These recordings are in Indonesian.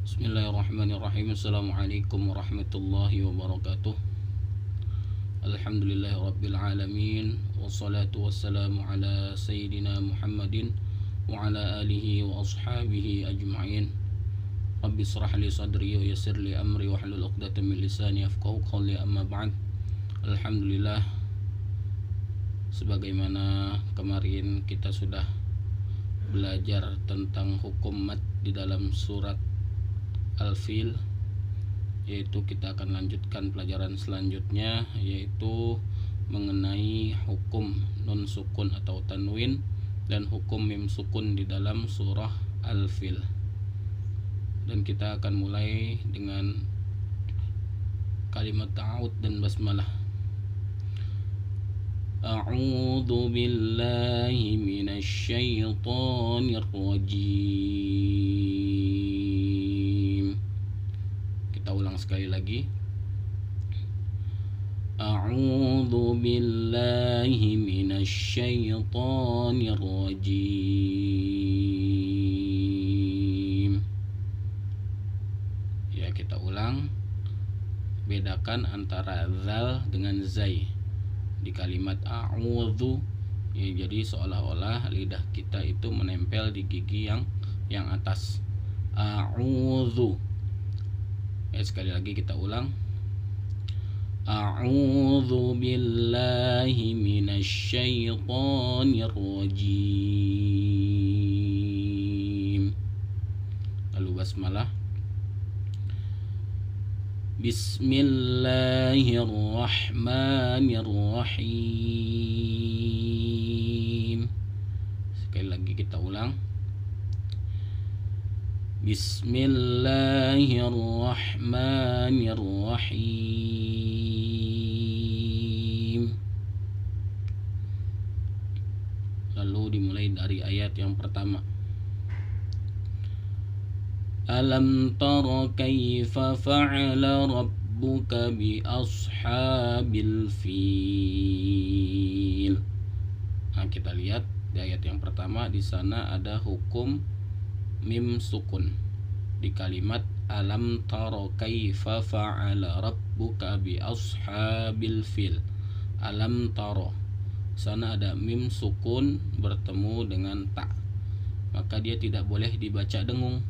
Bismillahirrahmanirrahim. Assalamualaikum warahmatullahi wabarakatuh. Alhamdulillahirabbil alamin. Wassalatu wassalamu ala sayyidina Muhammadin wa ala alihi wa ashabihi ajma'in. Rabbi israh li sadri wa yassir li amri wa hlul 'uqdatam min lisani yafqahu qawli, amma ba'd. Alhamdulillah, sebagaimana kemarin kita sudah belajar tentang hukum mat di dalam surat Al-Fil, yaitu kita akan lanjutkan pelajaran selanjutnya, yaitu mengenai hukum nun sukun atau tanwin dan hukum mim sukun di dalam surah Al-Fil. Dan kita akan mulai dengan kalimat ta'awud dan basmalah. A'udzu billahi minasy syaithanir rajim. Kita ulang sekali lagi. A'udzu billahi minasy syaithanir rajim. Ya, kita ulang. Bedakan antara zal dengan zai di kalimat a'udzu. Ya, jadi seolah-olah lidah kita itu menempel di gigi yang atas. A'udzu. Ya, sekali lagi kita ulang. A'udzu billahi minasy syaithanir rajim. Lalu basmalah. Bismillahirrahmanirrahim. Sekali lagi kita ulang. Bismillahirrahmanirrahim. Lalu dimulai dari ayat yang pertama. Alam tara kaifa fa'ala rabbuka bi ashabil fil. Nah, kita lihat di ayat yang pertama, di sana ada hukum mim sukun di kalimat alam tara kaifa fa'ala rabbuka bi ashabil fil. Alam tara, sana ada mim sukun bertemu dengan ta, maka dia tidak boleh dibaca dengung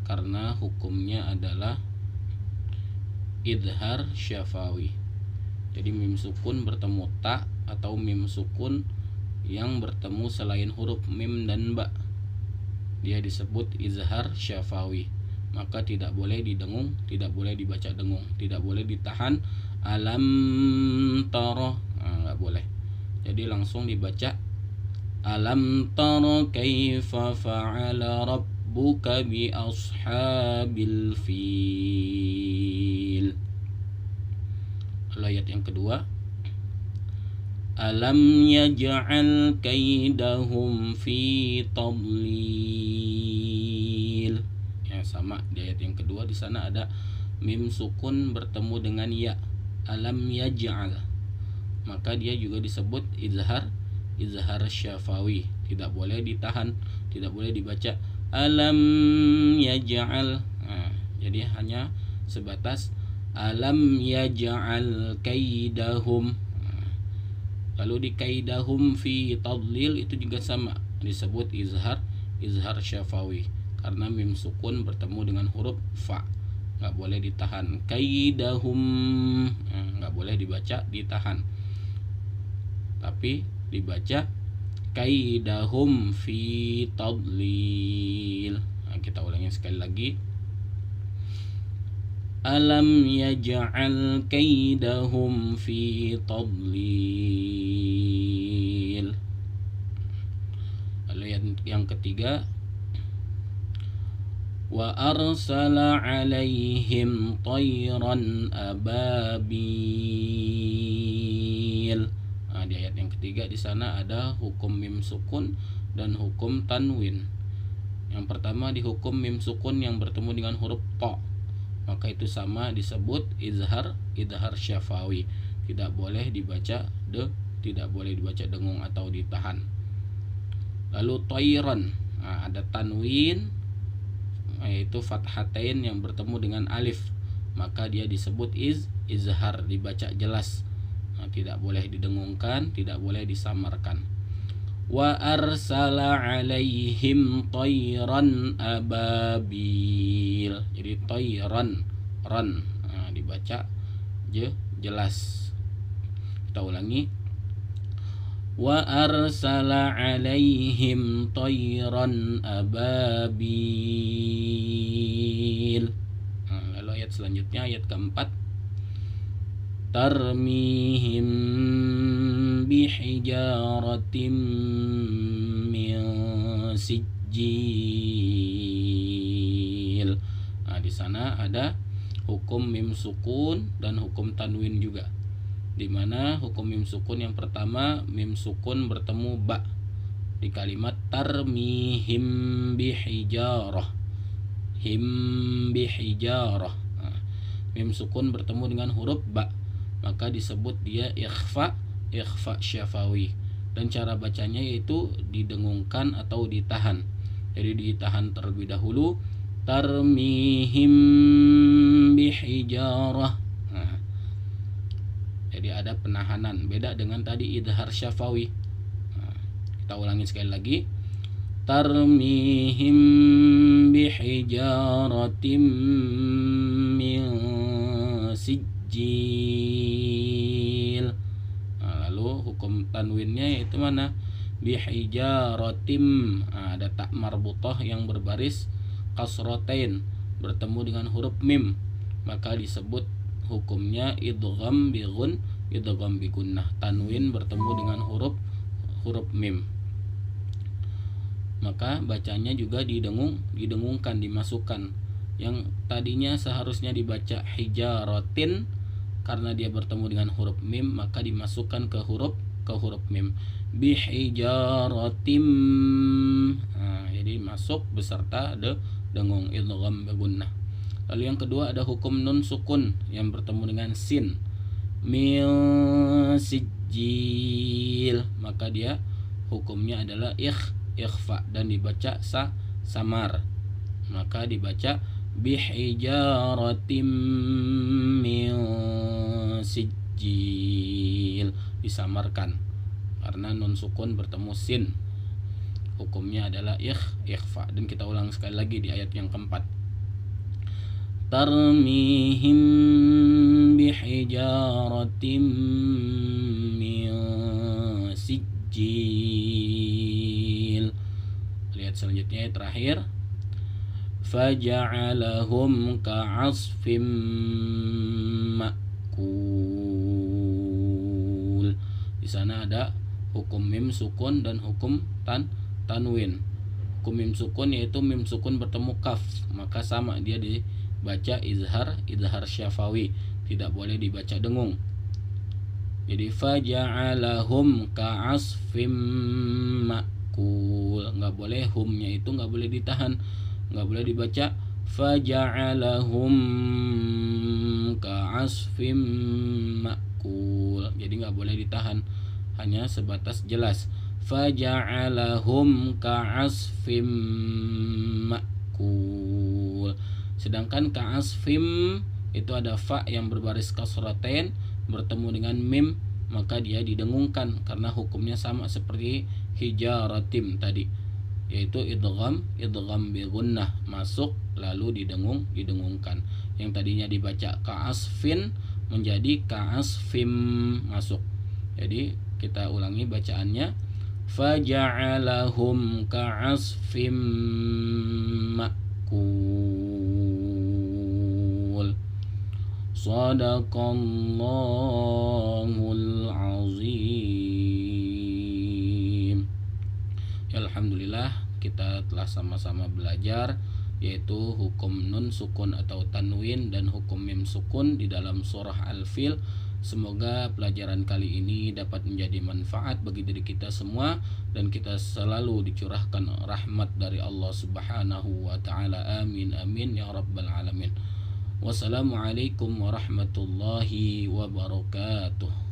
karena hukumnya adalah idhar syafawi. Jadi mim sukun bertemu ta atau mim sukun yang bertemu selain huruf mim dan ba, dia disebut izhar syafawi, maka tidak boleh didengung, tidak boleh dibaca dengung, tidak boleh ditahan. Alam tara, nggak boleh. Jadi langsung dibaca alam tara kaifa fa'ala rabbuka bi ashabil fil. Lalu ayat yang kedua, alam yaj'al kaidahum fi tadlil. Ya, sama di ayat yang kedua, di sana ada mim sukun bertemu dengan ya. Alam yaj'al, maka dia juga disebut izhar syafawi, tidak boleh ditahan, tidak boleh dibaca alam yaj'al. Nah, jadi hanya sebatas alam yaj'al kaidahum. Lalu di kaidahum fi tadlil itu juga sama, disebut izhar syafawi karena mim sukun bertemu dengan huruf fa, nggak boleh ditahan. Kaidahum, nggak boleh dibaca ditahan, tapi dibaca kaidahum fi tadlil. Nah, kita ulangi sekali lagi. Alam yaj'al kaidahum fi tadlil. Lalu yang ketiga, wa arsala alaihim tayran ababil. Nah, di ayat yang ketiga di sana ada hukum mim sukun dan hukum tanwin. Yang pertama di hukum mim sukun yang bertemu dengan huruf ta, maka itu sama disebut izhar syafawi, tidak boleh dibaca tidak boleh dibaca dengung atau ditahan. Lalu toiron, nah, ada tanwin, yaitu fathatain yang bertemu dengan alif, maka dia disebut izhar, dibaca jelas. Tidak boleh didengungkan, tidak boleh disamarkan. Wa arsala alaihim tayran ababil. Jadi tayran, ran, dibaca jelas. Kita ulangi. Wa arsala alaihim tayran ababil. Lalu ayat selanjutnya, ayat keempat. Tarmihim bihijaratim min sijil. Di sana ada hukum mim sukun dan hukum tanwin juga. Di mana hukum mim sukun yang pertama, mim sukun bertemu ba di kalimat tarmihim bihijarah. Him bihijarah. Mim sukun bertemu dengan huruf ba, maka disebut dia ikhfa syafawi, dan cara bacanya yaitu didengungkan atau ditahan. Jadi ditahan terlebih dahulu, tarmihim bihijarah. Jadi ada penahanan, beda dengan tadi idhar syafawi. Kita ulangi sekali lagi. Tarmihim bihijaratim min sijil. Lalu hukum tanwinnya yaitu mana? Bihijaratim. Ada tak marbutah yang berbaris kasratain bertemu dengan huruf mim, maka disebut hukumnya idgham bi gunnah. Tanwin bertemu dengan huruf mim, maka bacanya juga didengungkan, dimasukkan. Yang tadinya seharusnya dibaca hijaratin, karena dia bertemu dengan huruf mim, maka dimasukkan ke huruf mim. Bihijaratim. Jadi masuk beserta dengung, idgham bi gunnah. Lalu yang kedua ada hukum nun sukun yang bertemu dengan sin. Min sijil, maka dia hukumnya adalah ikhfa dan dibaca samar, maka dibaca bihijaratim min sijil, disamarkan karena nun sukun bertemu sin, hukumnya adalah ikhfa. Dan kita ulang sekali lagi di ayat yang keempat. Tarmihim bihijaratim min sijil. Lihat selanjutnya yang terakhir. Faja'alahum ka'asfim ma'kul. Di sana ada hukum mim sukun dan hukum tanwin. Hukum mim sukun yaitu mim sukun bertemu kaf, maka sama dia dibaca idhar syafawi, tidak boleh dibaca dengung. Jadi faja'alahum ka'asfim ma'kul, nggak boleh, humnya itu nggak boleh ditahan, nggak boleh dibaca faja'alahum ka'asfim ma'kul, jadi nggak boleh ditahan, hanya sebatas jelas faja'alahum ka'asfim ma'kul. Sedangkan ka'asfim itu ada fa yang berbaris kasratain bertemu dengan mim, maka dia didengungkan karena hukumnya sama seperti hijaratim tadi, yaitu idgham bi gunnah, masuk lalu didengungkan. Yang tadinya dibaca ka'asfin menjadi ka'asfim, masuk. Jadi kita ulangi bacaannya, faja'alahum ka'asfim ma'kul. Sadaqallahul azim. Alhamdulillah kita telah sama-sama belajar yaitu hukum nun sukun atau tanwin dan hukum mim sukun di dalam surah Al-Fil. Semoga pelajaran kali ini dapat menjadi manfaat bagi diri kita semua dan kita selalu dicurahkan rahmat dari Allah Subhanahu wa taala. Amin amin ya rabbal alamin. Wassalamualaikum warahmatullahi wabarakatuh.